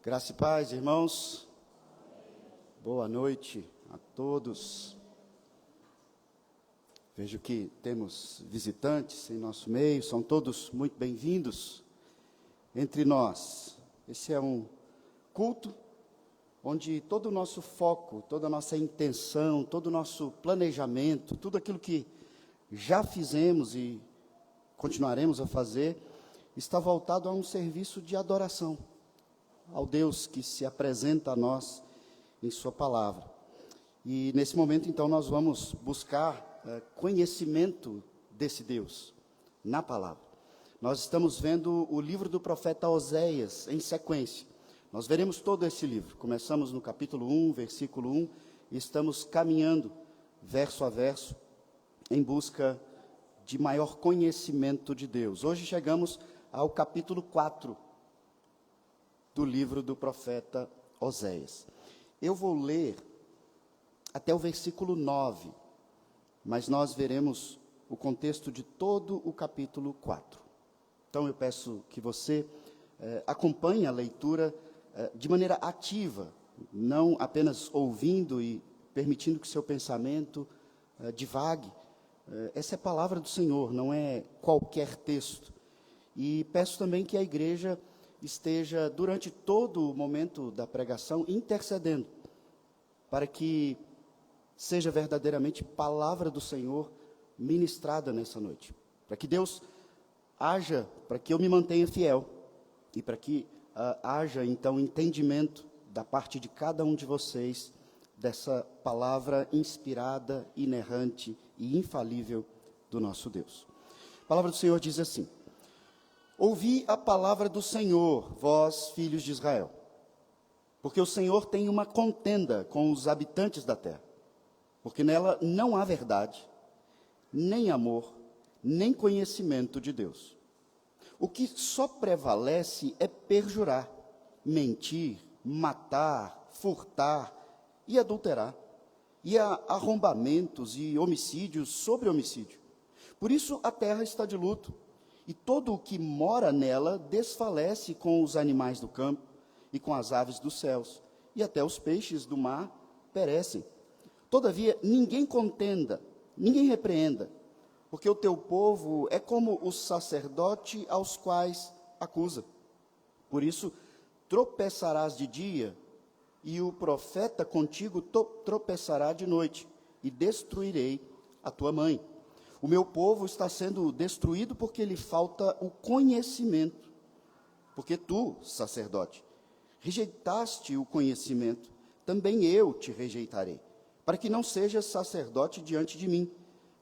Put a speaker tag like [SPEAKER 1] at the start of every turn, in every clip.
[SPEAKER 1] Graça e paz, irmãos. Boa noite a todos. Vejo que temos visitantes em nosso meio, são todos muito bem-vindos entre nós. Esse é um culto onde todo o nosso foco, toda a nossa intenção, todo o nosso planejamento, tudo aquilo que já fizemos e continuaremos a fazer, está voltado a um serviço de adoração ao Deus que se apresenta a nós em sua palavra. E nesse momento, então, nós vamos buscar conhecimento desse Deus na palavra. Nós estamos vendo o livro do profeta Oséias em sequência. Nós veremos todo esse livro. Começamos no capítulo 1, versículo 1, e estamos caminhando verso a verso em busca de maior conhecimento de Deus. Hoje chegamos ao capítulo 4 do livro do profeta Oséias. Eu vou ler até o versículo 9, mas nós veremos o contexto de todo o capítulo 4. Então eu peço que você acompanhe a leitura de maneira ativa, não apenas ouvindo e permitindo que seu pensamento divague. Essa é a palavra do Senhor, não é qualquer texto. E peço também que a igreja esteja, durante todo o momento da pregação, intercedendo, para que seja verdadeiramente palavra do Senhor ministrada nessa noite. Para que Deus haja, para que eu me mantenha fiel, e para que haja, então, entendimento da parte de cada um de vocês, dessa palavra inspirada, inerrante e infalível do nosso Deus. A palavra do Senhor diz assim: ouvi a palavra do Senhor, vós, filhos de Israel, porque o Senhor tem uma contenda com os habitantes da terra, porque nela não há verdade, nem amor, nem conhecimento de Deus. O que só prevalece é perjurar, mentir, matar, furtar e adulterar, e há arrombamentos e homicídios sobre homicídio. Por isso a terra está de luto, e todo o que mora nela desfalece com os animais do campo e com as aves dos céus, e até os peixes do mar perecem. Todavia, ninguém contenda, ninguém repreenda, porque o teu povo é como o sacerdote aos quais acusa. Por isso, tropeçarás de dia, e o profeta contigo tropeçará de noite, e destruirei a tua mãe. O meu povo está sendo destruído porque lhe falta o conhecimento. Porque tu, sacerdote, rejeitaste o conhecimento, também eu te rejeitarei, para que não sejas sacerdote diante de mim,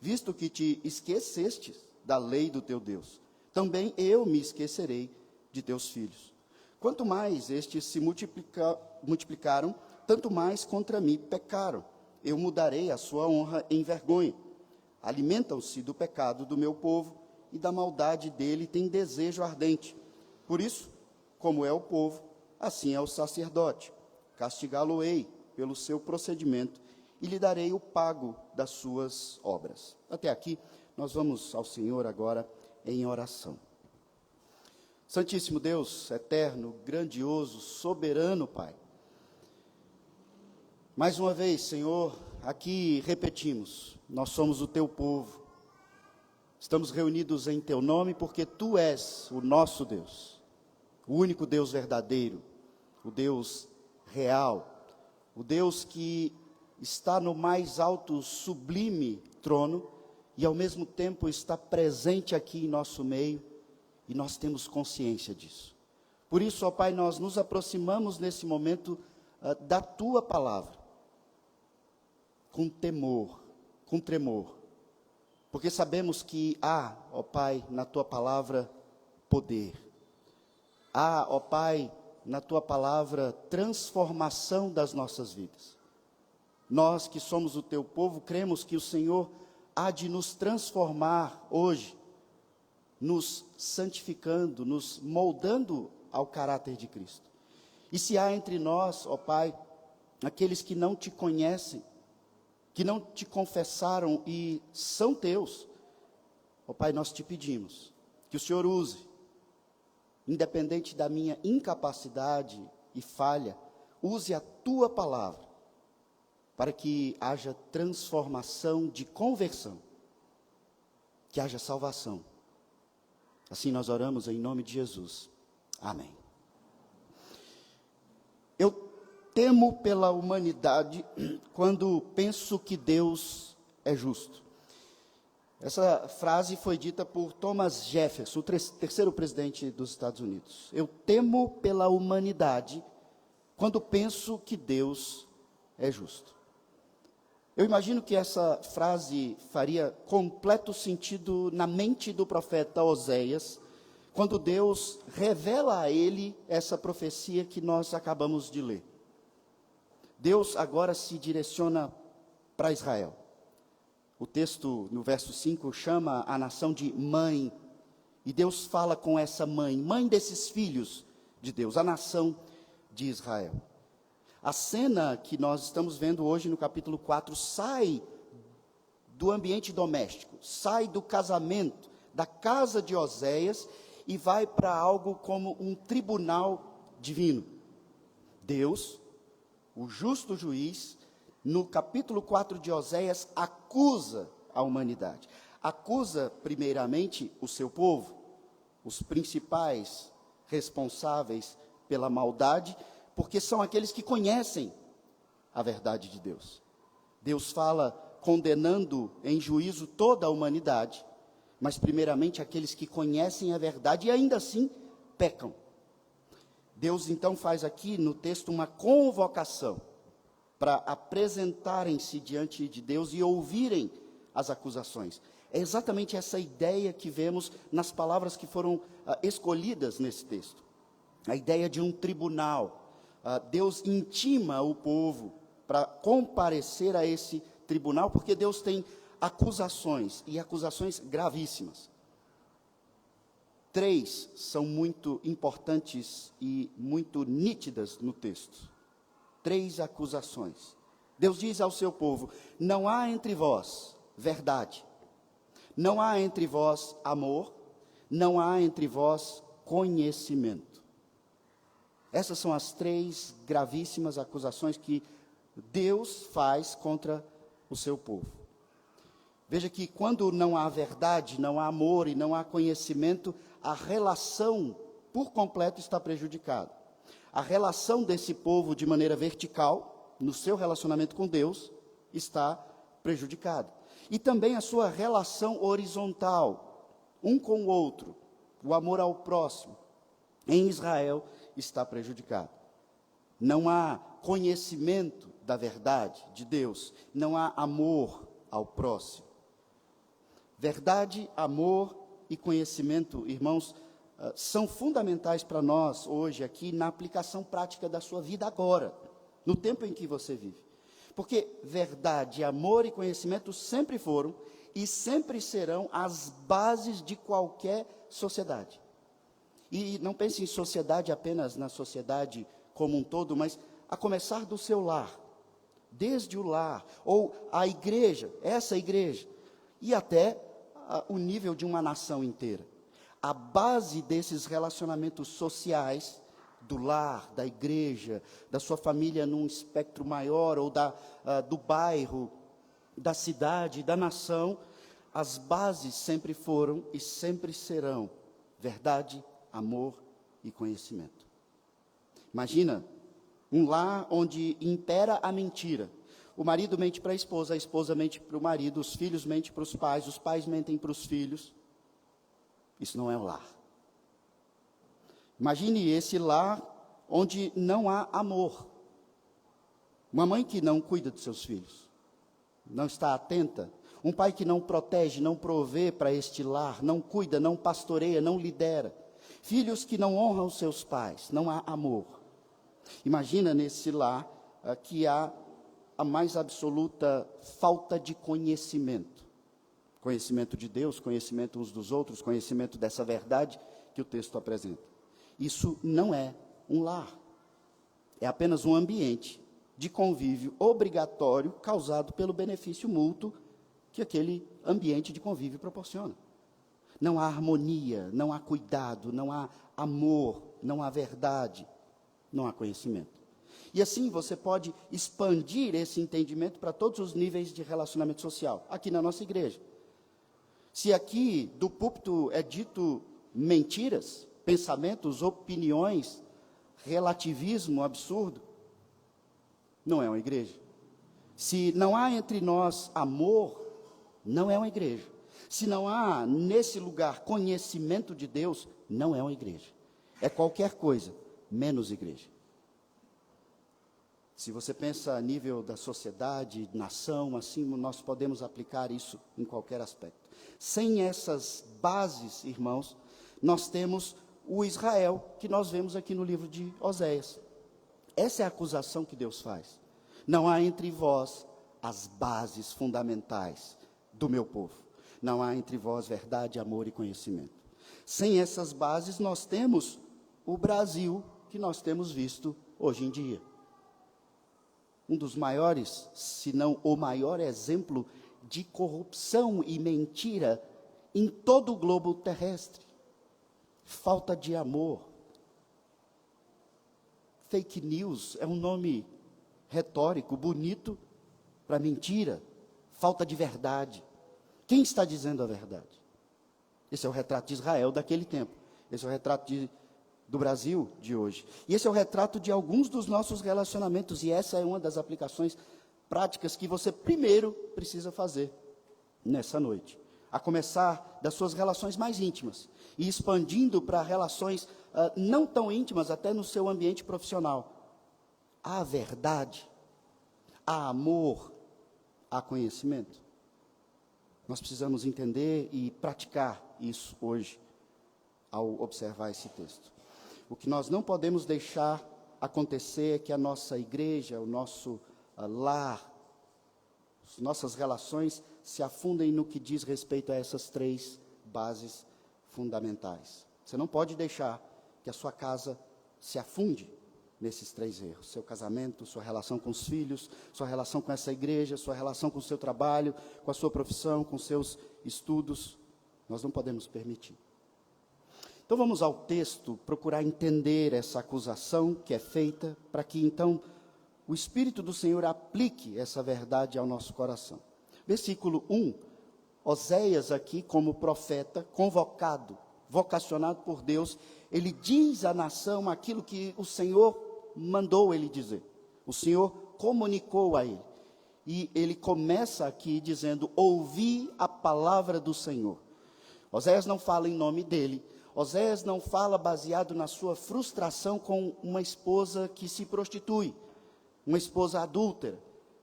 [SPEAKER 1] visto que te esqueceste da lei do teu Deus. Também eu me esquecerei de teus filhos. Quanto mais estes se multiplicaram, tanto mais contra mim pecaram. Eu mudarei a sua honra em vergonha. Alimentam-se do pecado do meu povo, e da maldade dele tem desejo ardente. Por isso, como é o povo, assim é o sacerdote. Castigá-lo-ei pelo seu procedimento, e lhe darei o pago das suas obras. Até aqui, nós vamos ao Senhor agora em oração. Santíssimo Deus, eterno, grandioso, soberano Pai, mais uma vez, Senhor, aqui repetimos, nós somos o teu povo, estamos reunidos em teu nome porque tu és o nosso Deus, o único Deus verdadeiro, o Deus real, o Deus que está no mais alto, sublime trono e ao mesmo tempo está presente aqui em nosso meio, e nós temos consciência disso. Por isso, ó Pai, nós nos aproximamos nesse momento da tua palavra, com temor, com tremor, porque sabemos que há, ó Pai, na tua palavra poder, há, ó Pai, na tua palavra transformação das nossas vidas. Nós que somos o teu povo, cremos que o Senhor há de nos transformar hoje, nos santificando, nos moldando ao caráter de Cristo. E se há entre nós, ó Pai, aqueles que não te conhecem, que não te confessaram e são teus, ó Pai, nós te pedimos que o Senhor use, independente da minha incapacidade e falha, use a tua palavra para que haja transformação de conversão, que haja salvação. Assim nós oramos em nome de Jesus. Amém. Eu temo pela humanidade quando penso que Deus é justo. Essa frase foi dita por Thomas Jefferson, o terceiro presidente dos Estados Unidos. Eu temo pela humanidade quando penso que Deus é justo. Eu imagino que essa frase faria completo sentido na mente do profeta Oséias, quando Deus revela a ele essa profecia que nós acabamos de ler. Deus agora se direciona para Israel. O texto, no verso 5, chama a nação de mãe, e Deus fala com essa mãe desses filhos de Deus, a nação de Israel. A cena que nós estamos vendo hoje no capítulo 4 sai do ambiente doméstico, sai do casamento, da casa de Oséias, e vai para algo como um tribunal divino. Deus, o justo juiz, no capítulo 4 de Oséias, acusa a humanidade. Acusa, primeiramente, o seu povo, os principais responsáveis pela maldade, porque são aqueles que conhecem a verdade de Deus. Deus fala condenando em juízo toda a humanidade, mas primeiramente aqueles que conhecem a verdade e ainda assim pecam. Deus então faz aqui no texto uma convocação para apresentarem-se diante de Deus e ouvirem as acusações. É exatamente essa ideia que vemos nas palavras que foram escolhidas nesse texto. A ideia de um tribunal. Deus intima o povo para comparecer a esse tribunal, porque Deus tem acusações, e acusações gravíssimas. 3 são muito importantes e muito nítidas no texto. 3 acusações. Deus diz ao seu povo: não há entre vós verdade, não há entre vós amor, não há entre vós conhecimento. Essas são as 3 gravíssimas acusações que Deus faz contra o seu povo. Veja que quando não há verdade, não há amor e não há conhecimento, a relação por completo está prejudicada. A relação desse povo de maneira vertical, no seu relacionamento com Deus, está prejudicada. E também a sua relação horizontal, um com o outro, o amor ao próximo, em Israel, está prejudicado. Não há conhecimento da verdade de Deus, não há amor ao próximo. Verdade, amor e conhecimento, irmãos, são fundamentais para nós hoje aqui na aplicação prática da sua vida agora, no tempo em que você vive. Porque verdade, amor e conhecimento sempre foram e sempre serão as bases de qualquer sociedade. E não pense em sociedade apenas na sociedade como um todo, mas a começar do seu lar, desde o lar, ou a igreja, essa igreja, e até o nível de uma nação inteira. A base desses relacionamentos sociais, do lar, da igreja, da sua família num espectro maior, ou do bairro, da cidade, da nação, as bases sempre foram e sempre serão verdade, amor e conhecimento. Imagina um lar onde impera a mentira. O marido mente para a esposa mente para o marido, os filhos mentem para os pais mentem para os filhos. Isso não é um lar. Imagine esse lar onde não há amor. Uma mãe que não cuida dos seus filhos, não está atenta. Um pai que não protege, não provê para este lar, não cuida, não pastoreia, não lidera. Filhos que não honram os seus pais, não há amor. Imagina nesse lar que há a mais absoluta falta de conhecimento. Conhecimento de Deus, conhecimento uns dos outros, conhecimento dessa verdade que o texto apresenta. Isso não é um lar. É apenas um ambiente de convívio obrigatório causado pelo benefício mútuo que aquele ambiente de convívio proporciona. Não há harmonia, não há cuidado, não há amor, não há verdade. não há conhecimento. E assim você pode expandir esse entendimento para todos os níveis de relacionamento social, aqui na nossa igreja. Se aqui do púlpito é dito mentiras, pensamentos, opiniões, relativismo absurdo, não é uma igreja. Se não há entre nós amor, não é uma igreja. Se não há nesse lugar conhecimento de Deus, não é uma igreja. É qualquer coisa, menos igreja. Se você pensa a nível da sociedade, nação, assim, nós podemos aplicar isso em qualquer aspecto. Sem essas bases, irmãos, nós temos o Israel que nós vemos aqui no livro de Oséias. Essa é a acusação que Deus faz. Não há entre vós as bases fundamentais do meu povo. Não há entre vós verdade, amor e conhecimento. Sem essas bases, nós temos o Brasil que nós temos visto hoje em dia. Um dos maiores, se não o maior exemplo de corrupção e mentira em todo o globo terrestre. Falta de amor. Fake news é um nome retórico, bonito, para mentira, falta de verdade. Quem está dizendo a verdade? Esse é o retrato de Israel daquele tempo. Esse é o retrato do Brasil de hoje. E esse é o retrato de alguns dos nossos relacionamentos. E essa é uma das aplicações práticas que você primeiro precisa fazer nessa noite. A começar das suas relações mais íntimas. E expandindo para relações não tão íntimas, até no seu ambiente profissional. Há verdade, há amor, há conhecimento. Nós precisamos entender e praticar isso hoje, ao observar esse texto. O que nós não podemos deixar acontecer é que a nossa igreja, o nosso lar, as nossas relações se afundem no que diz respeito a essas três bases fundamentais. Você não pode deixar que a sua casa se afunde nesses três erros: seu casamento, sua relação com os filhos, sua relação com essa igreja, sua relação com o seu trabalho, com a sua profissão, com seus estudos. Nós não podemos permitir. Então vamos ao texto, procurar entender essa acusação que é feita, para que então o Espírito do Senhor aplique essa verdade ao nosso coração. Versículo 1, Oséias aqui como profeta, convocado, vocacionado por Deus, ele diz à nação aquilo que o Senhor mandou ele dizer. O Senhor comunicou a ele. E ele começa aqui dizendo: ouvi a palavra do Senhor. Oséias não fala em nome dele. Oséias não fala baseado na sua frustração com uma esposa que se prostitui, uma esposa adúltera.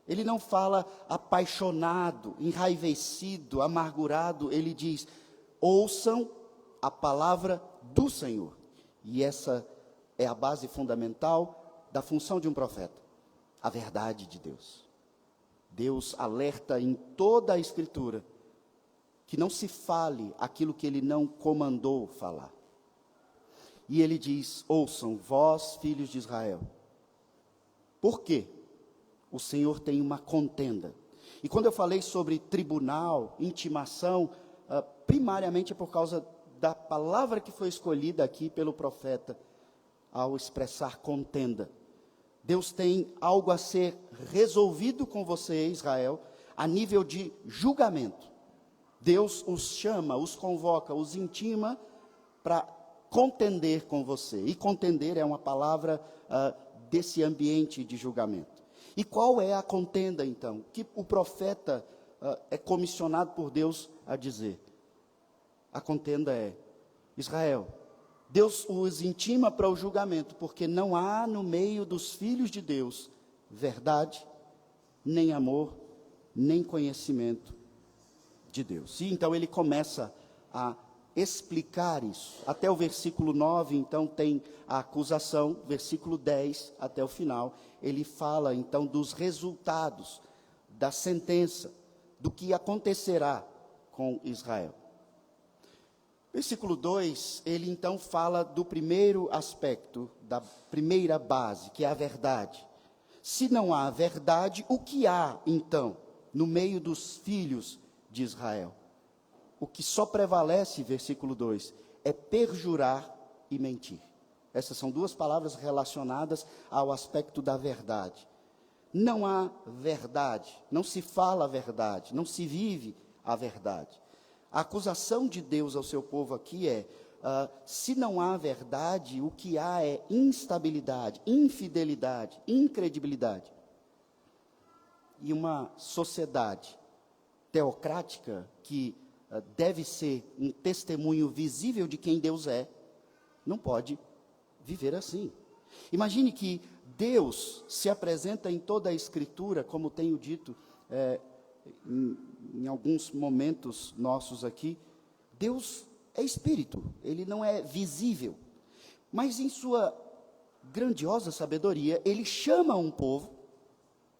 [SPEAKER 1] Ele não fala apaixonado, enraivecido, amargurado. Ele diz: ouçam a palavra do Senhor. E essa é a base fundamental da função de um profeta, a verdade de Deus. Deus alerta em toda a Escritura que não se fale aquilo que ele não comandou falar. E ele diz: ouçam, vós, filhos de Israel. Por quê? O Senhor tem uma contenda. E quando eu falei sobre tribunal, intimação, primariamente é por causa da palavra que foi escolhida aqui pelo profeta, ao expressar contenda. Deus tem algo a ser resolvido com você, Israel, a nível de julgamento. Deus os chama, os convoca, os intima para contender com você. E contender é uma palavra desse ambiente de julgamento. E qual é a contenda, então? Que o profeta é comissionado por Deus a dizer. A contenda é: Israel, Deus os intima para o julgamento, porque não há no meio dos filhos de Deus verdade, nem amor, nem conhecimento de Deus. E então ele começa a explicar isso. Até o versículo 9, então, tem a acusação. Versículo 10 até o final, ele fala então dos resultados, da sentença, do que acontecerá com Israel. Versículo 2, ele então fala do primeiro aspecto, da primeira base, que é a verdade. Se não há verdade, o que há então no meio dos filhos de Israel? O que só prevalece, versículo 2, é perjurar e mentir. Essas são duas palavras relacionadas ao aspecto da verdade. Não há verdade, não se fala a verdade, não se vive a verdade. A acusação de Deus ao seu povo aqui é, se não há verdade, o que há é instabilidade, infidelidade, incredibilidade. E uma sociedade teocrática que deve ser um testemunho visível de quem Deus é, não pode viver assim. Imagine que Deus se apresenta em toda a Escritura, como tenho dito em alguns momentos nossos aqui. Deus é Espírito, Ele não é visível. Mas em sua grandiosa sabedoria, Ele chama um povo,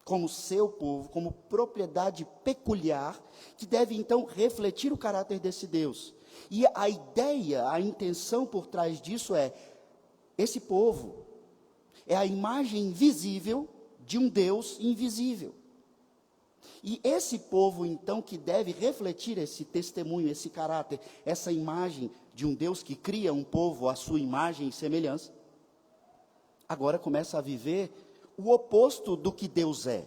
[SPEAKER 1] como seu povo, como propriedade peculiar, que deve então refletir o caráter desse Deus. E a ideia, a intenção por trás disso é, esse povo é a imagem visível de um Deus invisível. E esse povo, então, que deve refletir esse testemunho, esse caráter, essa imagem de um Deus que cria um povo à sua imagem e semelhança, agora começa a viver o oposto do que Deus é.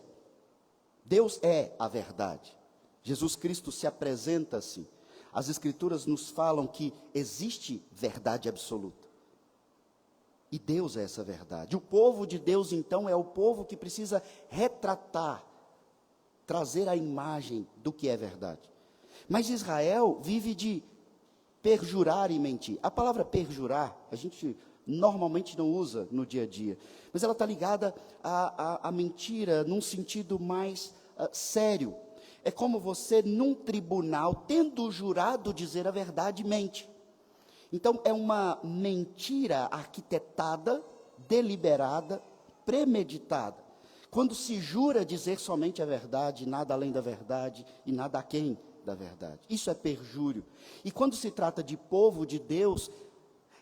[SPEAKER 1] Deus é a verdade. Jesus Cristo se apresenta assim. As Escrituras nos falam que existe verdade absoluta. E Deus é essa verdade. O povo de Deus, então, é o povo que precisa retratar, trazer a imagem do que é verdade. Mas Israel vive de perjurar e mentir. A palavra perjurar, a gente normalmente não usa no dia a dia, mas ela está ligada à mentira num sentido mais sério. É como você, num tribunal, tendo jurado dizer a verdade, mente. Então, é uma mentira arquitetada, deliberada, premeditada. Quando se jura dizer somente a verdade, nada além da verdade e nada aquém da verdade. Isso é perjúrio. E quando se trata de povo de Deus,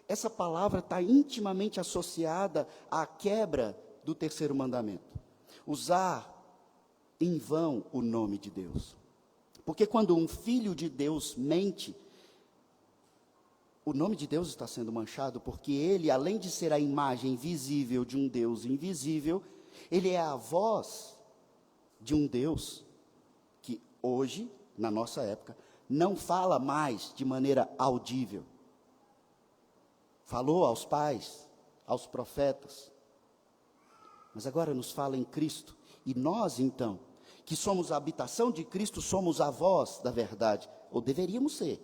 [SPEAKER 1] essa palavra está intimamente associada à quebra do terceiro mandamento. Usar em vão o nome de Deus. Porque quando um filho de Deus mente, o nome de Deus está sendo manchado, porque ele, além de ser a imagem visível de um Deus invisível, ele é a voz de um Deus que hoje, na nossa época, não fala mais de maneira audível. Falou aos pais, aos profetas, mas agora nos fala em Cristo. E nós, então, que somos a habitação de Cristo, somos a voz da verdade, ou deveríamos ser.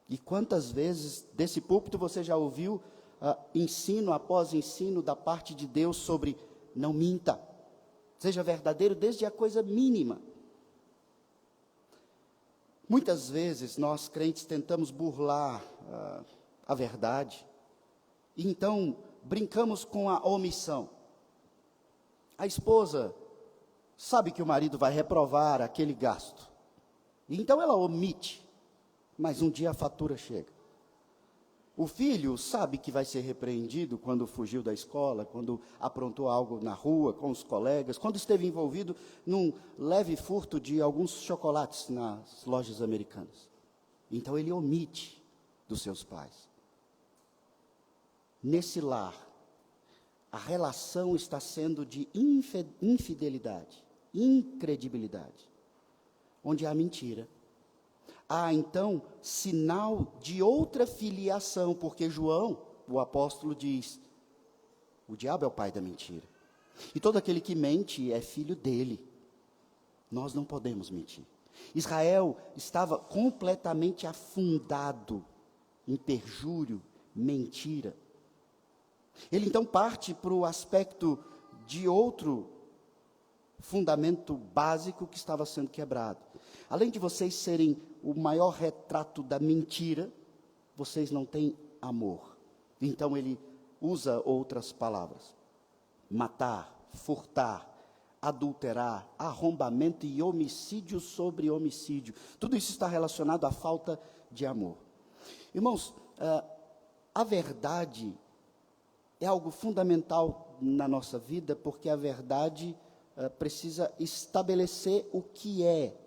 [SPEAKER 1] E quantas vezes desse púlpito você já ouviu ensino após ensino da parte de Deus sobre não minta, seja verdadeiro desde a coisa mínima. Muitas vezes nós crentes tentamos burlar a verdade, e então brincamos com a omissão. A esposa sabe que o marido vai reprovar aquele gasto, e então ela omite. Mas um dia a fatura chega. O filho sabe que vai ser repreendido quando fugiu da escola, quando aprontou algo na rua com os colegas, quando esteve envolvido num leve furto de alguns chocolates nas lojas americanas. Então ele omite dos seus pais. Nesse lar, a relação está sendo de infidelidade, incredibilidade, onde há mentira. Há, então, sinal de outra filiação, porque João, o apóstolo, diz, o diabo é o pai da mentira. E todo aquele que mente é filho dele. Nós não podemos mentir. Israel estava completamente afundado em perjúrio, mentira. Ele, então, parte para o aspecto de outro fundamento básico que estava sendo quebrado. Além de vocês serem o maior retrato da mentira, vocês não têm amor. Então ele usa outras palavras: matar, furtar, adulterar, arrombamento e homicídio sobre homicídio. Tudo isso está relacionado à falta de amor. Irmãos, a verdade é algo fundamental na nossa vida, porque a verdade precisa estabelecer o que é.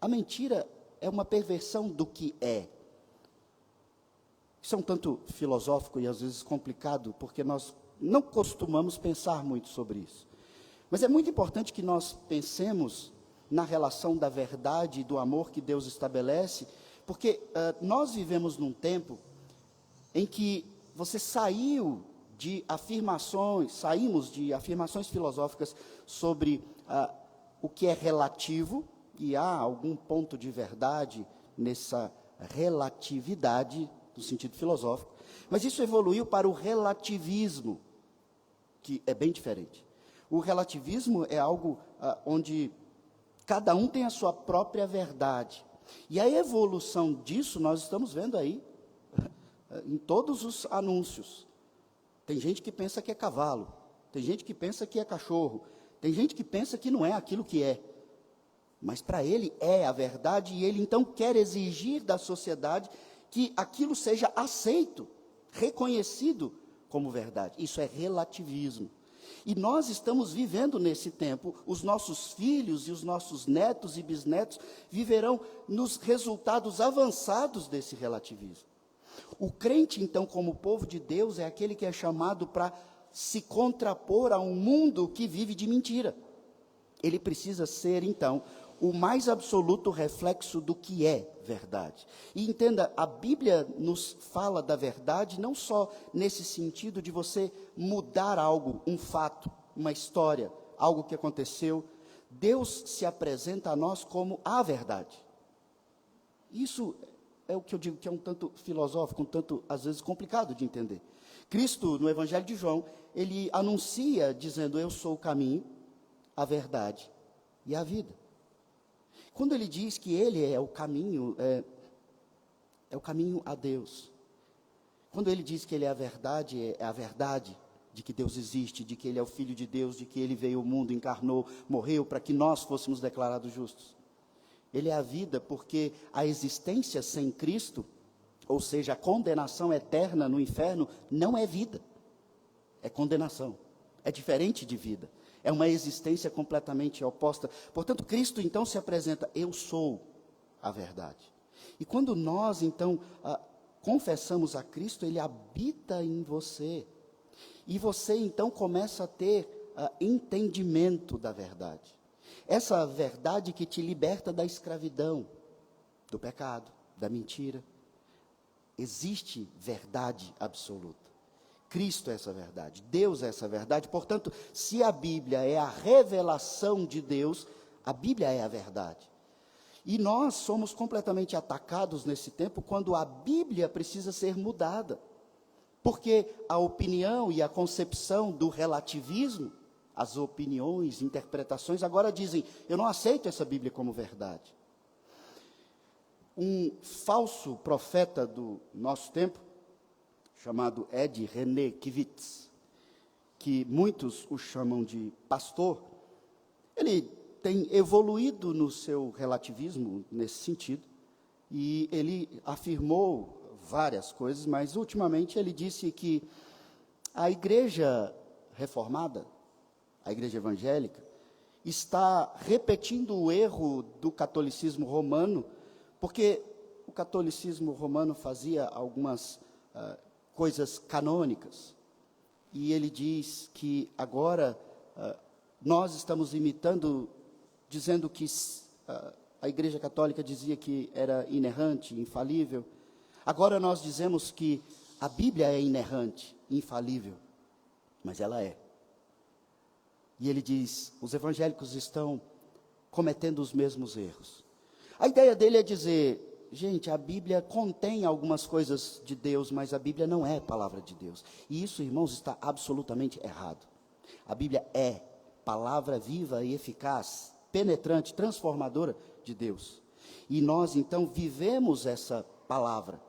[SPEAKER 1] A mentira é uma perversão do que é. Isso é um tanto filosófico e às vezes complicado, porque nós não costumamos pensar muito sobre isso. Mas é muito importante que nós pensemos na relação da verdade e do amor que Deus estabelece, porque nós vivemos num tempo em que saímos de afirmações filosóficas sobre o que é relativo, e há algum ponto de verdade nessa relatividade, no sentido filosófico, mas isso evoluiu para o relativismo, que é bem diferente. O relativismo é algo onde cada um tem a sua própria verdade. E a evolução disso nós estamos vendo aí, em todos os anúncios. Tem gente que pensa que é cavalo, tem gente que pensa que é cachorro, tem gente que pensa que não é aquilo que é. Mas para ele é a verdade, e ele então quer exigir da sociedade que aquilo seja aceito, reconhecido como verdade. Isso é relativismo. E nós estamos vivendo nesse tempo, os nossos filhos e os nossos netos e bisnetos viverão nos resultados avançados desse relativismo. O crente, então, como povo de Deus, é aquele que é chamado para se contrapor a um mundo que vive de mentira. Ele precisa ser, então, o mais absoluto reflexo do que é verdade. E entenda, a Bíblia nos fala da verdade não só nesse sentido de você mudar algo, um fato, uma história, algo que aconteceu. Deus se apresenta a nós como a verdade. Isso é o que eu digo que é um tanto filosófico, um tanto, às vezes, complicado de entender. Cristo, no Evangelho de João, ele anuncia dizendo: eu sou o caminho, a verdade e a vida. Quando ele diz que ele é o caminho, é o caminho a Deus. Quando ele diz que ele é a verdade de que Deus existe, de que ele é o Filho de Deus, de que ele veio ao mundo, encarnou, morreu para que nós fôssemos declarados justos. Ele é a vida porque a existência sem Cristo, ou seja, a condenação eterna no inferno, não é vida, é condenação, é diferente de vida. É uma existência completamente oposta. Portanto, Cristo então se apresenta: eu sou a verdade. E quando nós então confessamos a Cristo, Ele habita em você. E você então começa a ter entendimento da verdade. Essa verdade que te liberta da escravidão, do pecado, da mentira. Existe verdade absoluta. Cristo é essa verdade, Deus é essa verdade. Portanto, se a Bíblia é a revelação de Deus, a Bíblia é a verdade. E nós somos completamente atacados nesse tempo quando a Bíblia precisa ser mudada. Porque a opinião e a concepção do relativismo, as opiniões, interpretações, agora dizem: eu não aceito essa Bíblia como verdade. Um falso profeta do nosso tempo, chamado Ed René Kivitz, que muitos o chamam de pastor, ele tem evoluído no seu relativismo nesse sentido, e ele afirmou várias coisas, mas ultimamente ele disse que a igreja reformada, a igreja evangélica, está repetindo o erro do catolicismo romano, porque o catolicismo romano fazia algumas coisas canônicas, e ele diz que agora nós estamos imitando, dizendo que a Igreja Católica dizia que era inerrante, infalível. Agora nós dizemos que a Bíblia é inerrante, infalível, mas ela é. E ele diz: os evangélicos estão cometendo os mesmos erros. A ideia dele é dizer: gente, a Bíblia contém algumas coisas de Deus, mas a Bíblia não é palavra de Deus. E isso, irmãos, está absolutamente errado. A Bíblia é palavra viva e eficaz, penetrante, transformadora de Deus. E nós, então, vivemos essa palavra.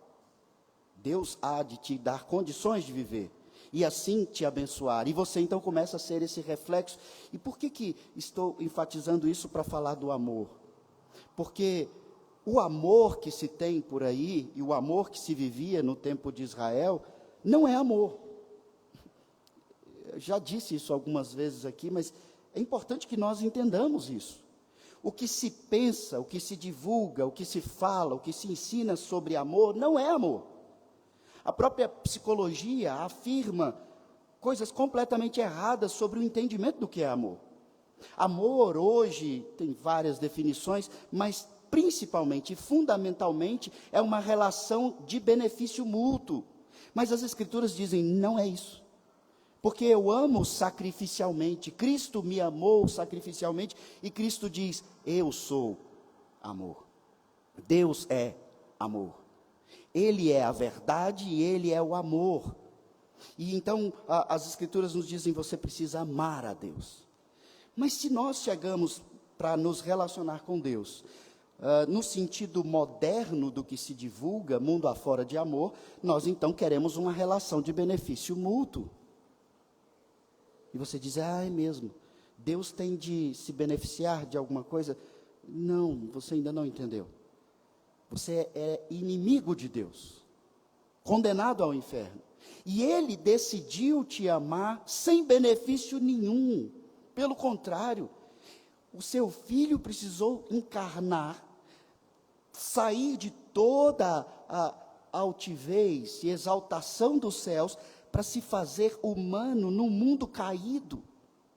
[SPEAKER 1] Deus há de te dar condições de viver e assim te abençoar. E você, então, começa a ser esse reflexo. E por que estou enfatizando isso para falar do amor? Porque o amor que se tem por aí, e o amor que se vivia no tempo de Israel, não é amor. Eu já disse isso algumas vezes aqui, mas é importante que nós entendamos isso. O que se pensa, o que se divulga, o que se fala, o que se ensina sobre amor, não é amor. A própria psicologia afirma coisas completamente erradas sobre o entendimento do que é amor. Amor, hoje, tem várias definições, mas principalmente e fundamentalmente é uma relação de benefício mútuo. Mas as Escrituras dizem, não é isso. Porque eu amo sacrificialmente, Cristo me amou sacrificialmente, e Cristo diz, eu sou amor. Deus é amor. Ele é a verdade e Ele é o amor. E então as Escrituras nos dizem, você precisa amar a Deus. Mas se nós chegamos para nos relacionar com Deus, no sentido moderno do que se divulga, mundo afora de amor, nós então queremos uma relação de benefício mútuo. E você diz, é mesmo, Deus tem de se beneficiar de alguma coisa? Não, você ainda não entendeu. Você é inimigo de Deus, condenado ao inferno. E Ele decidiu te amar sem benefício nenhum. Pelo contrário, o seu Filho precisou encarnar, sair de toda a altivez e exaltação dos céus, para se fazer humano no mundo caído,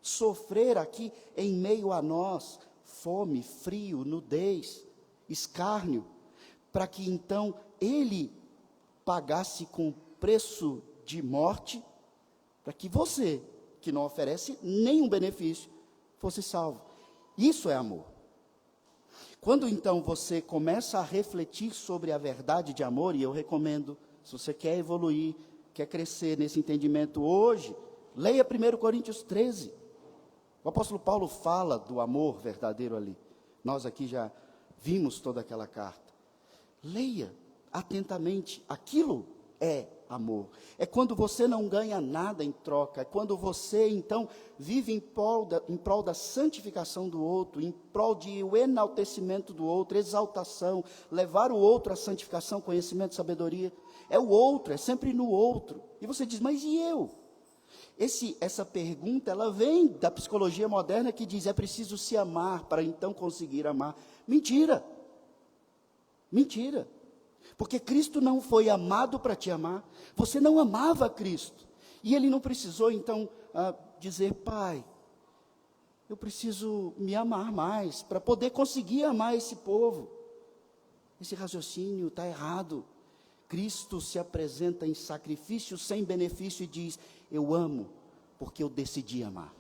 [SPEAKER 1] sofrer aqui em meio a nós, fome, frio, nudez, escárnio, para que então Ele pagasse com preço de morte, para que você, que não oferece nenhum benefício, fosse salvo. Isso é amor. Quando então você começa a refletir sobre a verdade de amor, e eu recomendo, se você quer evoluir, quer crescer nesse entendimento hoje, leia 1 Coríntios 13. O apóstolo Paulo fala do amor verdadeiro ali. Nós aqui já vimos toda aquela carta. Leia atentamente, aquilo é amor. É quando você não ganha nada em troca, é quando você então vive em prol da santificação do outro, em prol de o enaltecimento do outro, exaltação, levar o outro à santificação, conhecimento, sabedoria. É o outro, é sempre no outro. E você diz, mas e eu? Essa pergunta, ela vem da psicologia moderna que diz, é preciso se amar para então conseguir amar. Mentira. Mentira. Porque Cristo não foi amado para te amar. Você não amava Cristo. E Ele não precisou então dizer, Pai, eu preciso me amar mais, para poder conseguir amar esse povo. Esse raciocínio está errado. Cristo se apresenta em sacrifício sem benefício e diz, eu amo, porque eu decidi amar.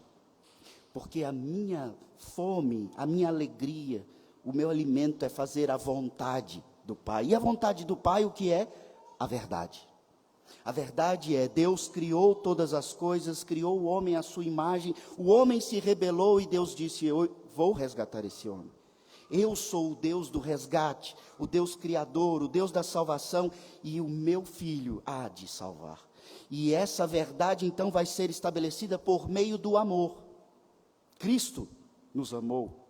[SPEAKER 1] Porque a minha fome, a minha alegria, o meu alimento é fazer a vontade do Pai. E a vontade do Pai, o que é? A verdade. A verdade é, Deus criou todas as coisas, criou o homem à sua imagem, o homem se rebelou e Deus disse, eu vou resgatar esse homem. Eu sou o Deus do resgate, o Deus criador, o Deus da salvação, e o meu filho há de salvar. E essa verdade então vai ser estabelecida por meio do amor. Cristo nos amou.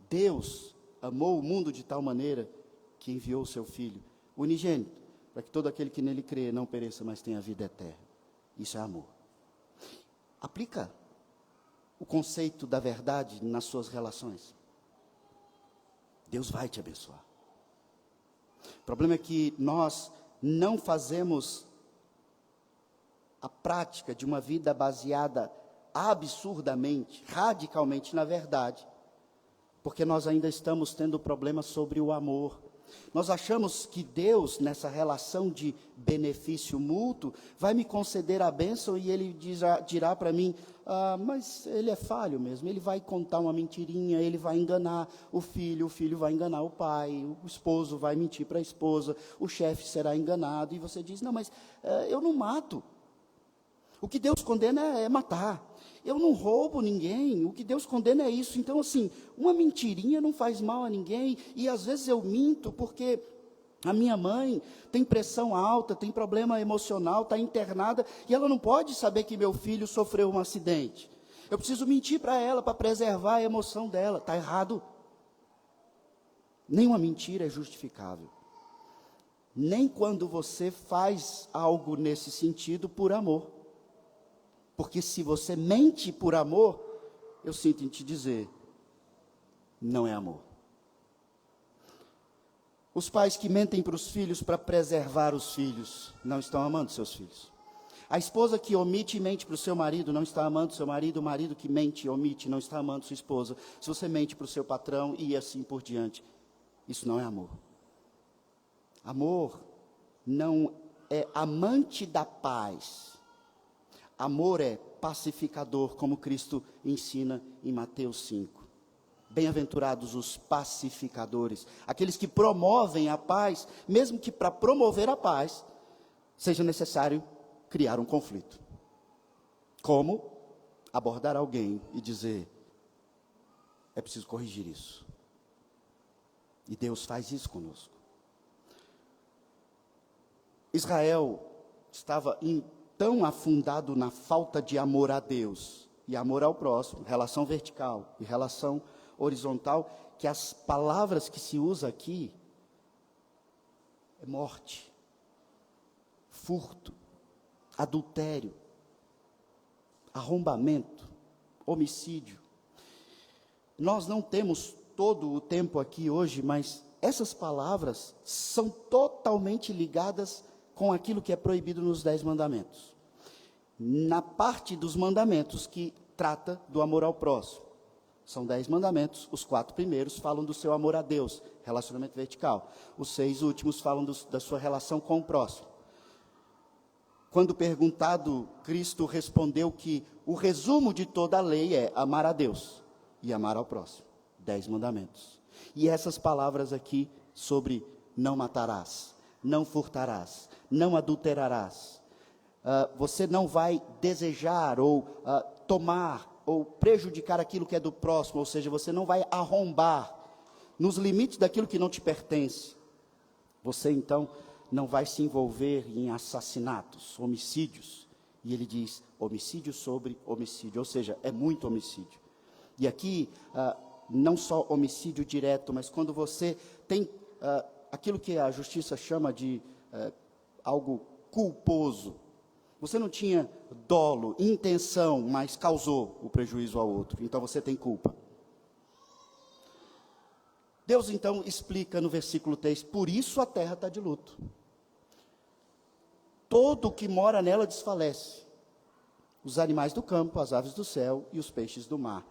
[SPEAKER 1] Deus amou o mundo de tal maneira que enviou o seu filho unigênito, para que todo aquele que nele crê não pereça, mas tenha vida eterna. Isso é amor. Aplica o conceito da verdade nas suas relações. Deus vai te abençoar. O problema é que nós não fazemos a prática de uma vida baseada absurdamente, radicalmente na verdade, porque nós ainda estamos tendo problemas sobre o amor. Nós achamos que Deus, nessa relação de benefício mútuo, vai me conceder a bênção e Ele dirá para mim, mas Ele é falho mesmo, Ele vai contar uma mentirinha, Ele vai enganar o filho vai enganar o pai, o esposo vai mentir para a esposa, o chefe será enganado, e você diz, não, mas eu não mato. O que Deus condena é matar. Eu não roubo ninguém, o que Deus condena é isso. Então, assim, uma mentirinha não faz mal a ninguém, e às vezes eu minto porque a minha mãe tem pressão alta, tem problema emocional, está internada, e ela não pode saber que meu filho sofreu um acidente. Eu preciso mentir para ela, para preservar a emoção dela. Está errado. Nenhuma mentira é justificável. Nem quando você faz algo nesse sentido por amor. Porque se você mente por amor, eu sinto em te dizer, não é amor. Os pais que mentem para os filhos para preservar os filhos não estão amando seus filhos. A esposa que omite e mente para o seu marido não está amando seu marido. O marido que mente e omite não está amando sua esposa. Se você mente para o seu patrão e assim por diante, isso não é amor. Amor não é amante da paz. Amor é pacificador, como Cristo ensina em Mateus 5. Bem-aventurados os pacificadores, aqueles que promovem a paz, mesmo que para promover a paz seja necessário criar um conflito. Como abordar alguém e dizer, é preciso corrigir isso. E Deus faz isso conosco. Israel estava tão afundado na falta de amor a Deus e amor ao próximo, relação vertical e relação horizontal, que as palavras que se usa aqui é morte, furto, adultério, arrombamento, homicídio. Nós não temos todo o tempo aqui hoje, mas essas palavras são totalmente ligadas com aquilo que é proibido nos 10 mandamentos. Na parte dos mandamentos que trata do amor ao próximo. São 10 mandamentos, os 4 primeiros falam do seu amor a Deus, relacionamento vertical. Os 6 últimos falam da sua relação com o próximo. Quando perguntado, Cristo respondeu que o resumo de toda a lei é amar a Deus e amar ao próximo. 10 mandamentos. E essas palavras aqui sobre não matarás, não furtarás, não adulterarás, você não vai desejar ou tomar ou prejudicar aquilo que é do próximo, ou seja, você não vai arrombar nos limites daquilo que não te pertence. Você então não vai se envolver em assassinatos, homicídios. E ele diz, homicídio sobre homicídio, ou seja, é muito homicídio. E aqui, não só homicídio direto, mas quando você tem aquilo que a justiça chama de algo culposo. Você não tinha dolo, intenção, mas causou o prejuízo ao outro. Então você tem culpa. Deus então explica no versículo 3, por isso a terra está de luto. Todo o que mora nela desfalece. Os animais do campo, as aves do céu e os peixes do mar.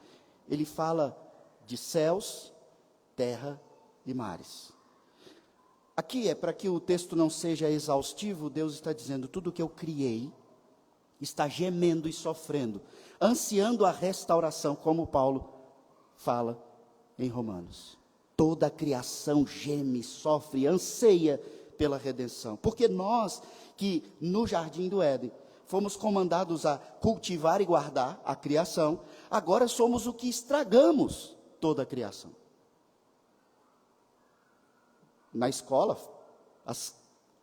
[SPEAKER 1] Ele fala de céus, terra e mares. Aqui é para que o texto não seja exaustivo, Deus está dizendo, tudo que eu criei está gemendo e sofrendo, ansiando a restauração, como Paulo fala em Romanos. Toda a criação geme, sofre, anseia pela redenção. Porque nós que no Jardim do Éden fomos comandados a cultivar e guardar a criação, agora somos o que estragamos toda a criação. Na escola,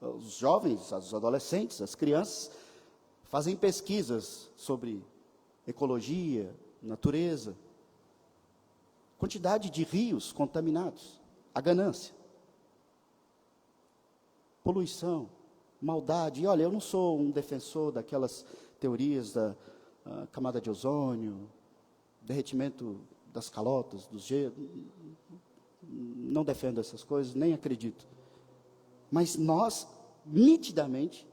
[SPEAKER 1] os jovens, os adolescentes, as crianças fazem pesquisas sobre ecologia, natureza, quantidade de rios contaminados, a ganância, poluição, maldade. E olha, eu não sou um defensor daquelas teorias da camada de ozônio, derretimento das calotas, dos gelos. Não defendo essas coisas, nem acredito. Mas nós, nitidamente,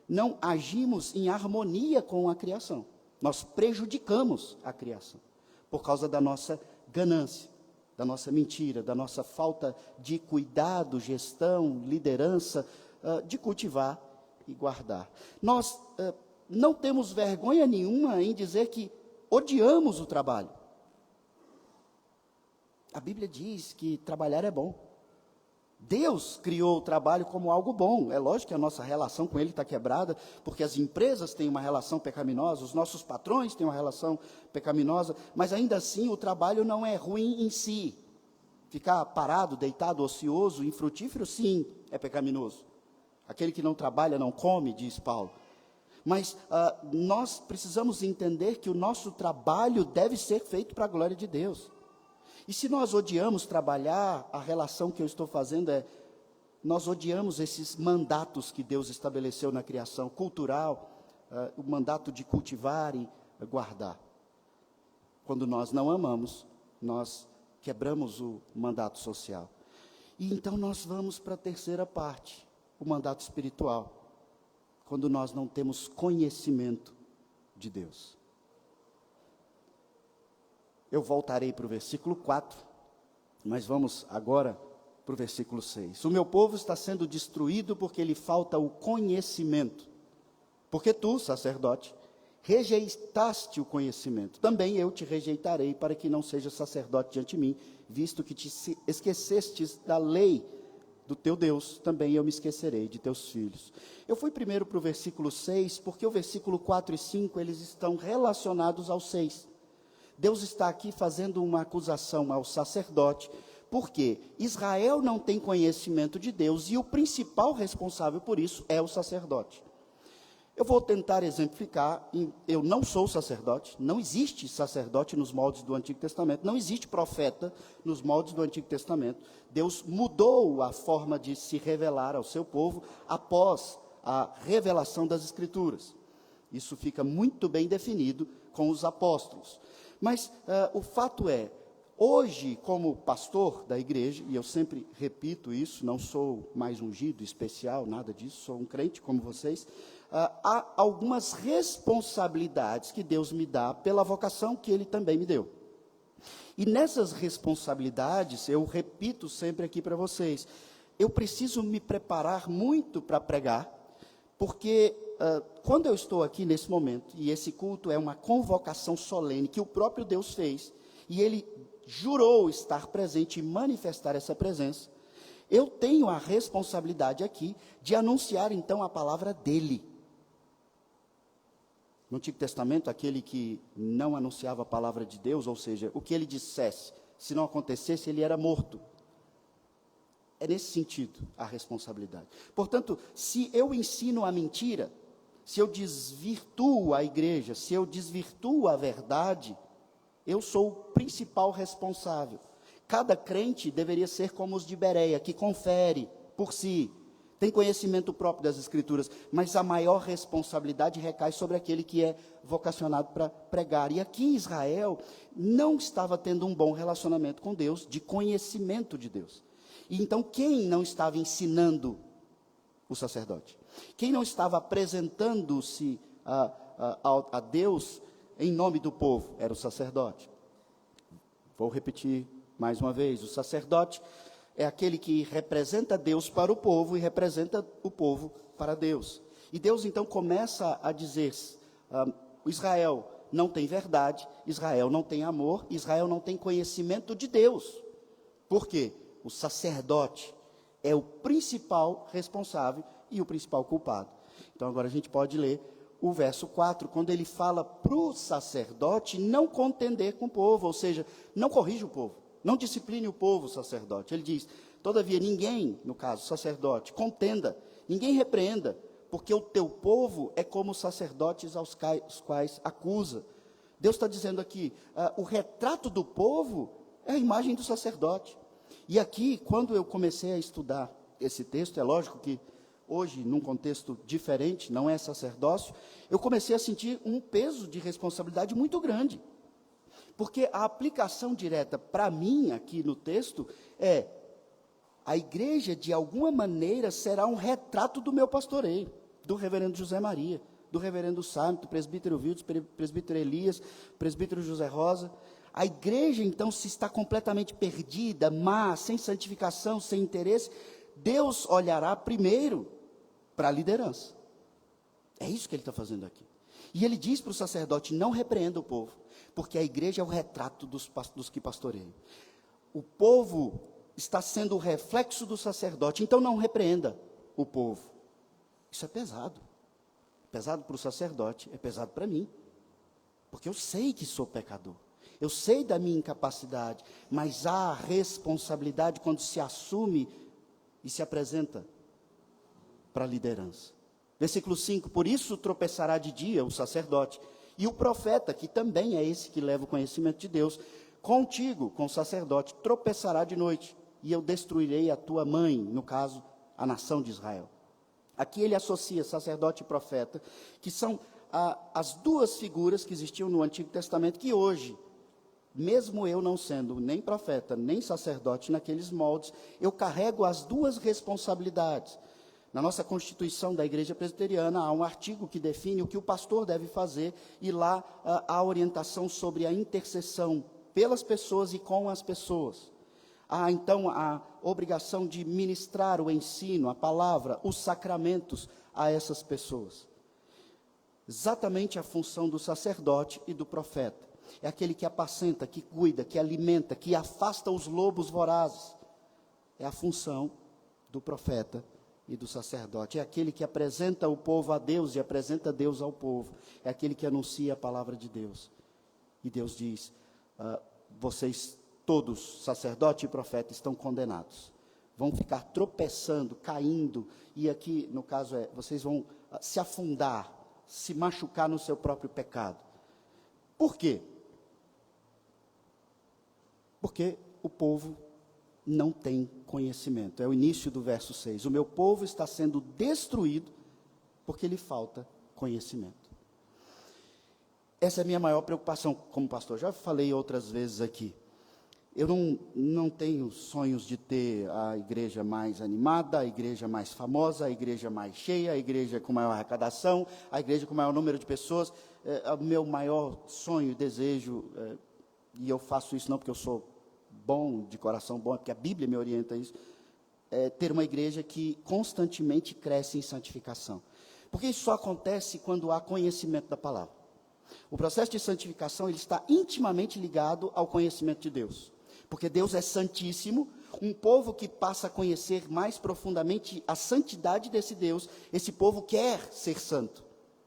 [SPEAKER 1] não agimos em harmonia com a criação. Nós prejudicamos a criação por causa da nossa ganância, da nossa mentira, da nossa falta de cuidado, gestão, liderança, de cultivar e guardar. Nós não temos vergonha nenhuma em dizer que odiamos o trabalho. A Bíblia diz que trabalhar é bom. Deus criou o trabalho como algo bom. É lógico que a nossa relação com Ele está quebrada, porque as empresas têm uma relação pecaminosa, os nossos patrões têm uma relação pecaminosa, mas ainda assim o trabalho não é ruim em si. Ficar parado, deitado, ocioso, infrutífero, sim, é pecaminoso. Aquele que não trabalha não come, diz Paulo. Mas nós precisamos entender que o nosso trabalho deve ser feito para a glória de Deus. E se nós odiamos trabalhar, a relação que eu estou fazendo é, nós odiamos esses mandatos que Deus estabeleceu na criação cultural, o mandato de cultivar e guardar. Quando nós não amamos, nós quebramos o mandato social. E então nós vamos para a terceira parte, o mandato espiritual, quando nós não temos conhecimento de Deus. Eu voltarei para o versículo 4, mas vamos agora para o versículo 6. O meu povo está sendo destruído porque lhe falta o conhecimento. Porque tu, sacerdote, rejeitaste o conhecimento. Também eu te rejeitarei para que não seja sacerdote diante de mim, visto que te esquecestes da lei do teu Deus, também eu me esquecerei de teus filhos. Eu fui primeiro para o versículo 6, porque o versículo 4 e 5, eles estão relacionados ao 6. Deus está aqui fazendo uma acusação ao sacerdote, porque Israel não tem conhecimento de Deus, e o principal responsável por isso é o sacerdote. Eu vou tentar exemplificar. Eu não sou sacerdote, não existe sacerdote nos moldes do Antigo Testamento, não existe profeta nos moldes do Antigo Testamento. Deus mudou a forma de se revelar ao seu povo após a revelação das Escrituras. Isso fica muito bem definido com os apóstolos. Mas o fato é, hoje, como pastor da igreja, e eu sempre repito isso, não sou mais ungido, especial, nada disso, sou um crente como vocês, há algumas responsabilidades que Deus me dá pela vocação que Ele também me deu. E nessas responsabilidades, eu repito sempre aqui para vocês, eu preciso me preparar muito para pregar, porque quando eu estou aqui nesse momento, e esse culto é uma convocação solene que o próprio Deus fez, e Ele jurou estar presente e manifestar essa presença, eu tenho a responsabilidade aqui de anunciar então a palavra dEle. No Antigo Testamento, aquele que não anunciava a palavra de Deus, ou seja, o que ele dissesse, se não acontecesse, ele era morto. É nesse sentido a responsabilidade. Portanto, se eu ensino a mentira, se eu desvirtuo a igreja, se eu desvirtuo a verdade, eu sou o principal responsável. Cada crente deveria ser como os de Bereia, que confere por si, tem conhecimento próprio das Escrituras, mas a maior responsabilidade recai sobre aquele que é vocacionado para pregar. E aqui em Israel, não estava tendo um bom relacionamento com Deus, de conhecimento de Deus. E então, quem não estava ensinando? O sacerdote. Quem não estava apresentando-se a Deus em nome do povo? Era o sacerdote. Vou repetir mais uma vez, o sacerdote é aquele que representa Deus para o povo e representa o povo para Deus. E Deus então começa a dizer, Israel não tem verdade, Israel não tem amor, Israel não tem conhecimento de Deus. Por quê? O sacerdote é o principal responsável e o principal culpado. Então agora a gente pode ler o verso 4, quando ele fala para o sacerdote não contender com o povo, ou seja, não corrige o povo. Não discipline o povo, sacerdote. Ele diz, todavia ninguém, no caso, sacerdote, contenda, ninguém repreenda, porque o teu povo é como os sacerdotes aos quais acusa. Deus está dizendo aqui, o retrato do povo é a imagem do sacerdote. E aqui, quando eu comecei a estudar esse texto, é lógico que hoje, num contexto diferente, não é sacerdócio, eu comecei a sentir um peso de responsabilidade muito grande. Porque a aplicação direta para mim, aqui no texto, é a igreja, de alguma maneira, será um retrato do meu pastoreio, do reverendo José Maria, do reverendo Sábio, do presbítero Vildes, presbítero Elias, presbítero José Rosa. A igreja, então, se está completamente perdida, má, sem santificação, sem interesse, Deus olhará primeiro para a liderança. É isso que ele está fazendo aqui. E ele diz para o sacerdote, não repreenda o povo, porque a igreja é o retrato dos que pastoreiam. O povo está sendo o reflexo do sacerdote, então não repreenda o povo. Isso é pesado. Pesado para o sacerdote, é pesado para mim. Porque eu sei que sou pecador. Eu sei da minha incapacidade, mas há responsabilidade quando se assume e se apresenta para a liderança. Versículo 5, por isso tropeçará de dia o sacerdote, e o profeta, que também é esse que leva o conhecimento de Deus, contigo, com o sacerdote, tropeçará de noite, e eu destruirei a tua mãe, no caso, a nação de Israel. Aqui ele associa sacerdote e profeta, que são as duas figuras que existiam no Antigo Testamento, que hoje mesmo eu não sendo nem profeta, nem sacerdote naqueles moldes, eu carrego as duas responsabilidades. Na nossa Constituição da Igreja Presbiteriana, há um artigo que define o que o pastor deve fazer, e lá há orientação sobre a intercessão pelas pessoas e com as pessoas. Há, então, a obrigação de ministrar o ensino, a palavra, os sacramentos a essas pessoas. Exatamente a função do sacerdote e do profeta. É aquele que apacenta, que cuida, que alimenta, que afasta os lobos vorazes. É a função do profeta e do sacerdote. É aquele que apresenta o povo a Deus e apresenta Deus ao povo. É aquele que anuncia a palavra de Deus. E Deus diz, vocês todos, sacerdote e profeta, estão condenados. Vão ficar tropeçando, caindo, e aqui, no caso, vocês vão se afundar, se machucar no seu próprio pecado. Por quê? Porque o povo não tem conhecimento. É o início do verso 6. O meu povo está sendo destruído porque lhe falta conhecimento. Essa é a minha maior preocupação como pastor. Já falei outras vezes aqui. Eu não tenho sonhos de ter a igreja mais animada, a igreja mais famosa, a igreja mais cheia, a igreja com maior arrecadação, a igreja com maior número de pessoas. O meu maior sonho e desejo, e eu faço isso não porque eu sou bom, de coração bom, é porque a Bíblia me orienta a isso, é ter uma igreja que constantemente cresce em santificação. Porque isso só acontece quando há conhecimento da palavra. O processo de santificação, ele está intimamente ligado ao conhecimento de Deus. Porque Deus é santíssimo, um povo que passa a conhecer mais profundamente a santidade desse Deus, esse povo quer ser santo,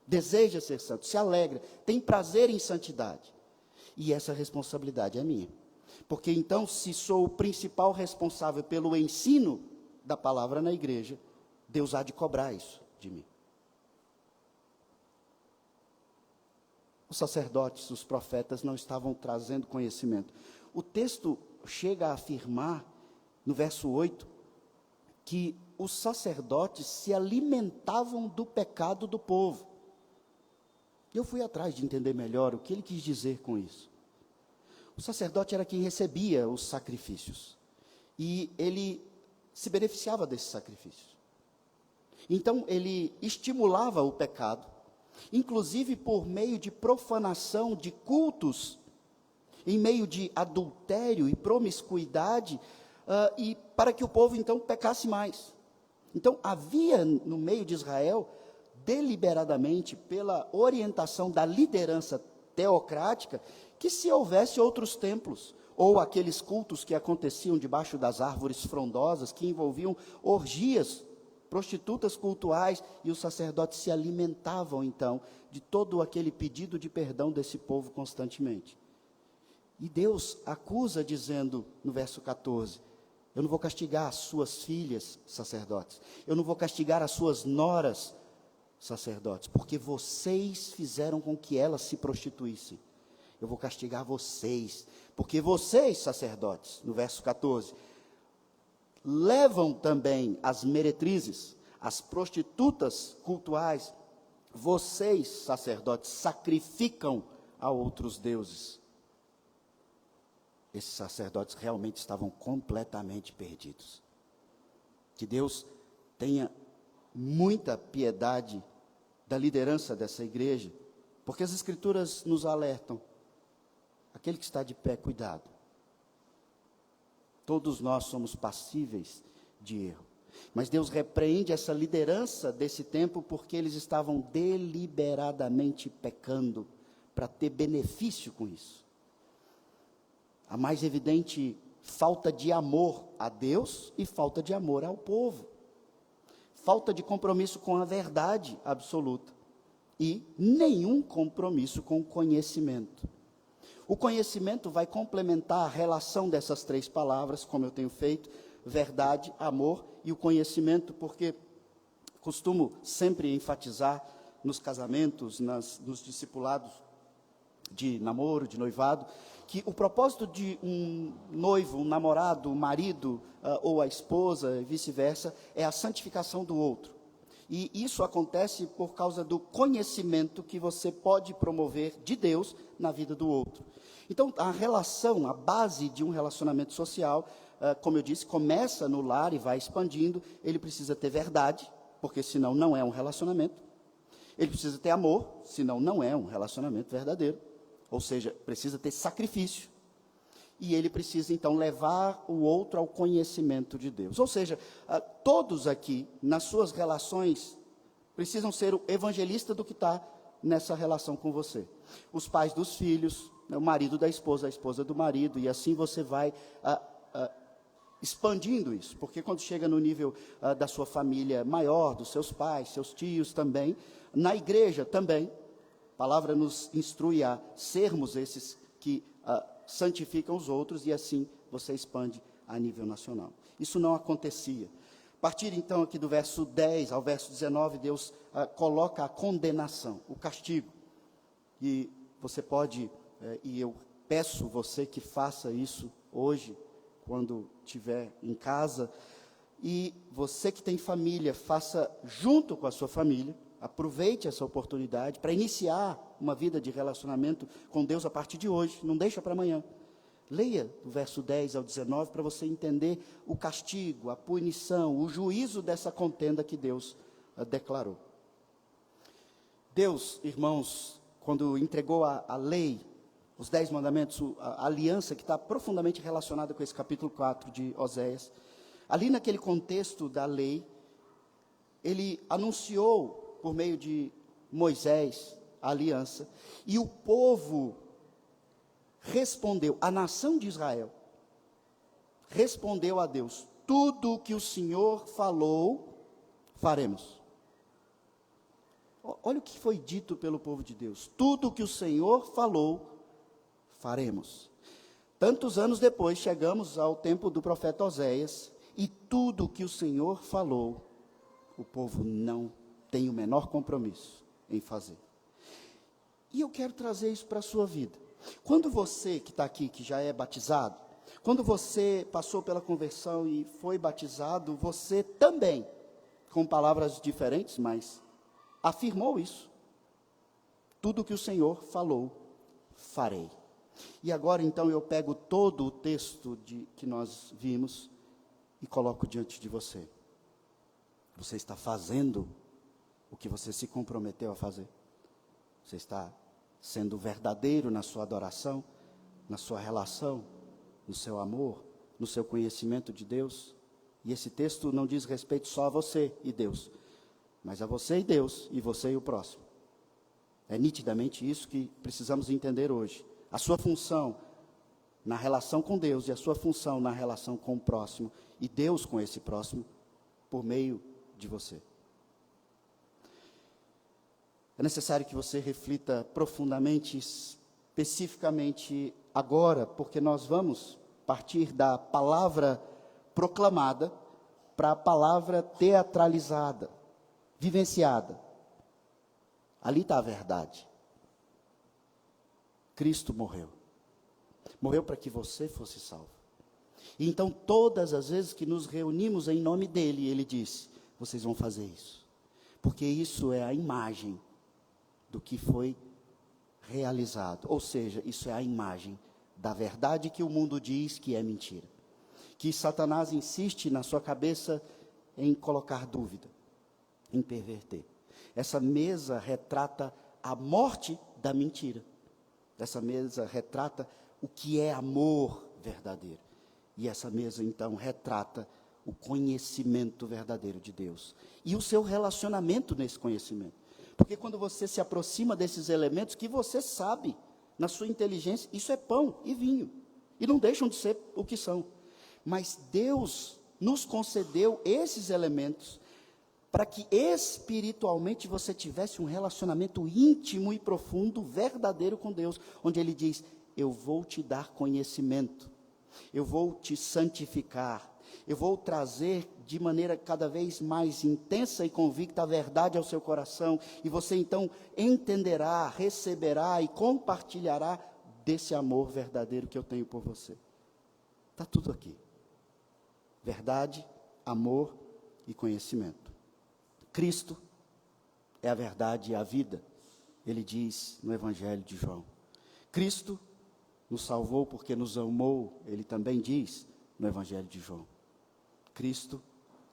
[SPEAKER 1] deseja ser santo, se alegra, tem prazer em santidade. E essa responsabilidade é minha. Porque então, se sou o principal responsável pelo ensino da palavra na igreja, Deus há de cobrar isso de mim. Os sacerdotes, os profetas não estavam trazendo conhecimento. O texto chega a afirmar, no verso 8, que os sacerdotes se alimentavam do pecado do povo. Eu fui atrás de entender melhor o que ele quis dizer com isso. O sacerdote era quem recebia os sacrifícios. E ele se beneficiava desses sacrifícios. Então, ele estimulava o pecado, inclusive por meio de profanação de cultos, em meio de adultério e promiscuidade, e para que o povo, então, pecasse mais. Então, havia no meio de Israel, deliberadamente, pela orientação da liderança teocrática, que se houvesse outros templos, ou aqueles cultos que aconteciam debaixo das árvores frondosas, que envolviam orgias, prostitutas cultuais, e os sacerdotes se alimentavam, então, de todo aquele pedido de perdão desse povo constantemente. E Deus acusa dizendo, no verso 14, eu não vou castigar as suas filhas, sacerdotes, eu não vou castigar as suas noras, sacerdotes, porque vocês fizeram com que elas se prostituíssem. Eu vou castigar vocês, porque vocês, sacerdotes, no verso 14, levam também as meretrizes, as prostitutas cultuais, vocês, sacerdotes, sacrificam a outros deuses. Esses sacerdotes realmente estavam completamente perdidos. Que Deus tenha muita piedade da liderança dessa igreja, porque as Escrituras nos alertam. Aquele que está de pé, cuidado. Todos nós somos passíveis de erro. Mas Deus repreende essa liderança desse tempo porque eles estavam deliberadamente pecando para ter benefício com isso. A mais evidente falta de amor a Deus e falta de amor ao povo. Falta de compromisso com a verdade absoluta e nenhum compromisso com o conhecimento. O conhecimento vai complementar a relação dessas três palavras, como eu tenho feito, verdade, amor e o conhecimento, porque costumo sempre enfatizar nos casamentos, nos discipulados de namoro, de noivado, que o propósito de um noivo, um namorado, um marido ou a esposa, e vice-versa, é a santificação do outro. E isso acontece por causa do conhecimento que você pode promover de Deus na vida do outro. Então, a relação, a base de um relacionamento social, como eu disse, começa no lar e vai expandindo. Ele precisa ter verdade, porque senão não é um relacionamento. Ele precisa ter amor, senão não é um relacionamento verdadeiro. Ou seja, precisa ter sacrifício. E ele precisa, então, levar o outro ao conhecimento de Deus. Ou seja, todos aqui, nas suas relações, precisam ser o evangelista do que está nessa relação com você. Os pais dos filhos, o marido da esposa, a esposa do marido, e assim você vai expandindo isso. Porque quando chega no nível da sua família maior, dos seus pais, seus tios também, na igreja também, a palavra nos instrui a sermos esses que santificam os outros, e assim você expande a nível nacional. Isso não acontecia. A partir então aqui do verso 10 ao verso 19, Deus coloca a condenação, o castigo. E você pode, e eu peço você que faça isso hoje, quando estiver em casa, e você que tem família, faça junto com a sua família. Aproveite essa oportunidade para iniciar uma vida de relacionamento com Deus a partir de hoje, não deixa para amanhã. Leia do verso 10 ao 19 para você entender o castigo, a punição, o juízo dessa contenda que Deus declarou. Deus, irmãos, quando entregou a lei, os 10 mandamentos, a aliança que está profundamente relacionada com esse capítulo 4 de Oséias, ali naquele contexto da lei, ele anunciou por meio de Moisés, a aliança, e o povo respondeu, a nação de Israel, respondeu a Deus, tudo o que o Senhor falou, faremos. Olha o que foi dito pelo povo de Deus, tudo o que o Senhor falou, faremos. Tantos anos depois, chegamos ao tempo do profeta Oséias, e tudo o que o Senhor falou, o povo não tem o menor compromisso em fazer. E eu quero trazer isso para a sua vida. Quando você que está aqui, que já é batizado, quando você passou pela conversão e foi batizado, você também, com palavras diferentes, mas afirmou isso. Tudo o que o Senhor falou, farei. E agora então eu pego todo o texto que nós vimos e coloco diante de você. Você está fazendo o que você se comprometeu a fazer? Você está sendo verdadeiro na sua adoração, na sua relação, no seu amor, no seu conhecimento de Deus? E esse texto não diz respeito só a você e Deus, mas a você e Deus, e você e o próximo. É nitidamente isso que precisamos entender hoje. A sua função na relação com Deus e a sua função na relação com o próximo, e Deus com esse próximo, por meio de você. É necessário que você reflita profundamente, especificamente agora, porque nós vamos partir da palavra proclamada para a palavra teatralizada, vivenciada. Ali está a verdade. Cristo morreu. Morreu para que você fosse salvo. E então, todas as vezes que nos reunimos em nome dele, ele disse, vocês vão fazer isso. Porque isso é a imagem do que foi realizado. Ou seja, isso é a imagem da verdade que o mundo diz que é mentira. Que Satanás insiste na sua cabeça em colocar dúvida, em perverter. Essa mesa retrata a morte da mentira. Essa mesa retrata o que é amor verdadeiro. E essa mesa, então, retrata o conhecimento verdadeiro de Deus. E o seu relacionamento nesse conhecimento. Porque quando você se aproxima desses elementos que você sabe, na sua inteligência, isso é pão e vinho. E não deixam de ser o que são. Mas Deus nos concedeu esses elementos para que espiritualmente você tivesse um relacionamento íntimo e profundo, verdadeiro com Deus, onde Ele diz, eu vou te dar conhecimento, eu vou te santificar, eu vou trazer de maneira cada vez mais intensa e convicta a verdade ao seu coração, e você então entenderá, receberá e compartilhará desse amor verdadeiro que eu tenho por você. Está tudo aqui. Verdade, amor e conhecimento. Cristo é a verdade e a vida, ele diz no Evangelho de João. Cristo nos salvou porque nos amou, ele também diz no Evangelho de João. Cristo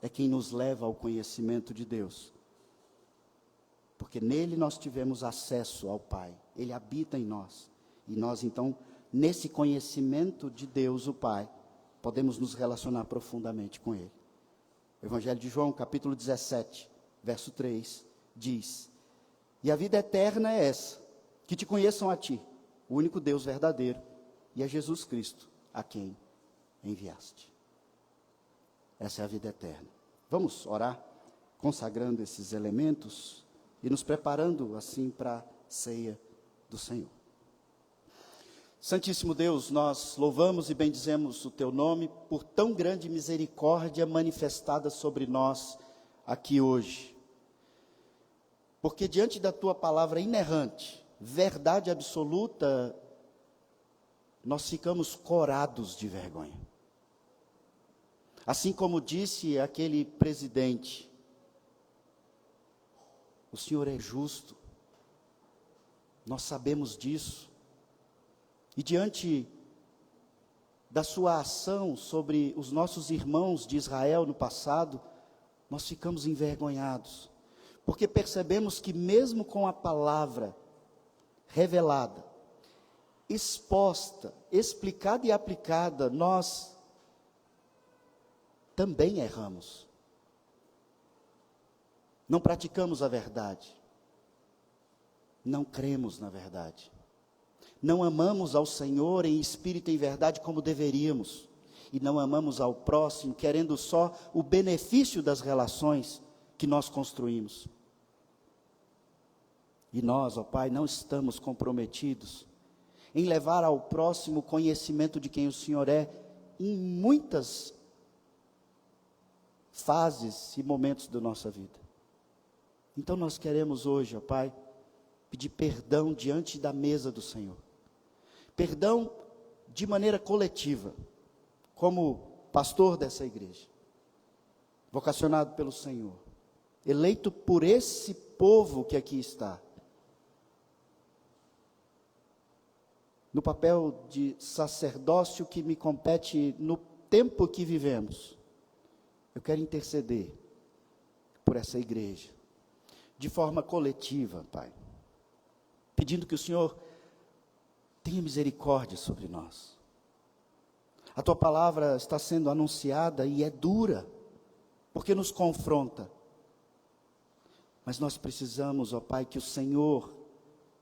[SPEAKER 1] é quem nos leva ao conhecimento de Deus, porque nele nós tivemos acesso ao Pai, ele habita em nós, e nós então, nesse conhecimento de Deus, o Pai, podemos nos relacionar profundamente com ele. O Evangelho de João, capítulo 17, verso 3, diz: e a vida eterna é essa, que te conheçam a ti, o único Deus verdadeiro, e a Jesus Cristo, a quem enviaste. Essa é a vida eterna. Vamos orar, consagrando esses elementos e nos preparando assim para a ceia do Senhor. Santíssimo Deus, nós louvamos e bendizemos o teu nome por tão grande misericórdia manifestada sobre nós aqui hoje. Porque diante da tua palavra inerrante, verdade absoluta, nós ficamos corados de vergonha. Assim como disse aquele presidente, o Senhor é justo, nós sabemos disso, e diante da sua ação sobre os nossos irmãos de Israel no passado, nós ficamos envergonhados, porque percebemos que mesmo com a palavra revelada, exposta, explicada e aplicada, nós também erramos. Não praticamos a verdade. Não cremos na verdade. Não amamos ao Senhor em espírito e em verdade como deveríamos. E não amamos ao próximo, querendo só o benefício das relações que nós construímos. E nós, ó Pai, não estamos comprometidos em levar ao próximo o conhecimento de quem o Senhor é em muitas fases e momentos da nossa vida. Então nós queremos hoje, ó Pai, pedir perdão diante da mesa do Senhor. Perdão de maneira coletiva, como pastor dessa igreja, vocacionado pelo Senhor, eleito por esse povo que aqui está, no papel de sacerdócio que me compete no tempo que vivemos. Eu quero interceder por essa igreja, de forma coletiva, Pai, pedindo que o Senhor tenha misericórdia sobre nós. A Tua palavra está sendo anunciada e é dura, porque nos confronta. Mas nós precisamos, ó Pai, que o Senhor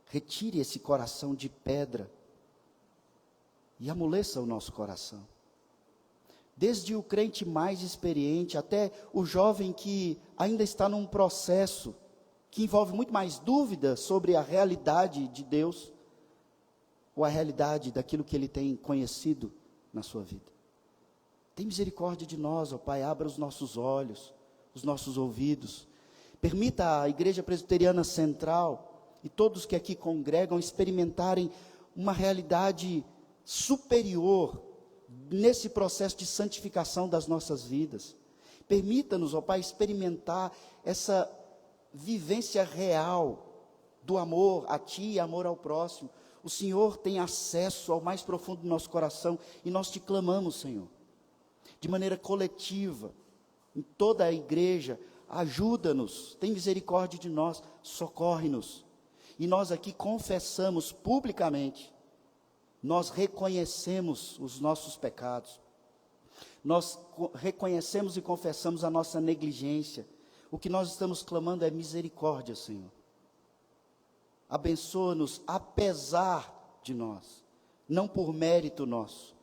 [SPEAKER 1] retire esse coração de pedra e amoleça o nosso coração. Desde o crente mais experiente até o jovem que ainda está num processo que envolve muito mais dúvida sobre a realidade de Deus ou a realidade daquilo que ele tem conhecido na sua vida. Tem misericórdia de nós, ó Pai, abra os nossos olhos, os nossos ouvidos. Permita a Igreja Presbiteriana Central e todos que aqui congregam experimentarem uma realidade superior nesse processo de santificação das nossas vidas. Permita-nos, ó Pai, experimentar essa vivência real do amor a Ti e amor ao próximo. O Senhor tem acesso ao mais profundo do nosso coração e nós Te clamamos, Senhor, de maneira coletiva, em toda a igreja, ajuda-nos, tem misericórdia de nós, socorre-nos. E nós aqui confessamos publicamente, nós reconhecemos os nossos pecados, nós reconhecemos e confessamos a nossa negligência. O que nós estamos clamando é misericórdia, Senhor. Abençoa-nos apesar de nós, não por mérito nosso.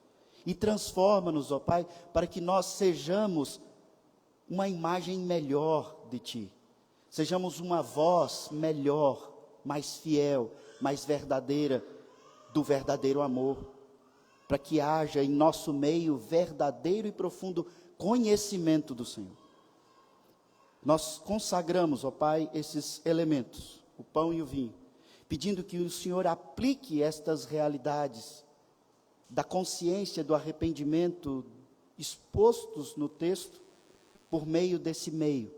[SPEAKER 1] E transforma-nos, ó Pai, para que nós sejamos uma imagem melhor de Ti. Sejamos uma voz melhor, mais fiel, mais verdadeira, do verdadeiro amor. Para que haja em nosso meio verdadeiro e profundo conhecimento do Senhor. Nós consagramos, ó Pai, esses elementos, o pão e o vinho, pedindo que o Senhor aplique estas realidades da consciência, do arrependimento, expostos no texto, por meio desse meio,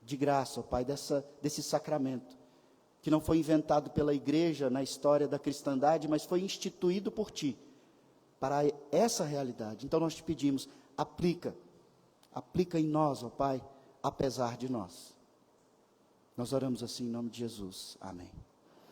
[SPEAKER 1] de graça, ó Pai, desse sacramento, que não foi inventado pela igreja na história da cristandade, mas foi instituído por Ti, para essa realidade. Então nós te pedimos, aplica em nós, ó Pai, apesar de nós. Nós oramos assim em nome de Jesus. Amém.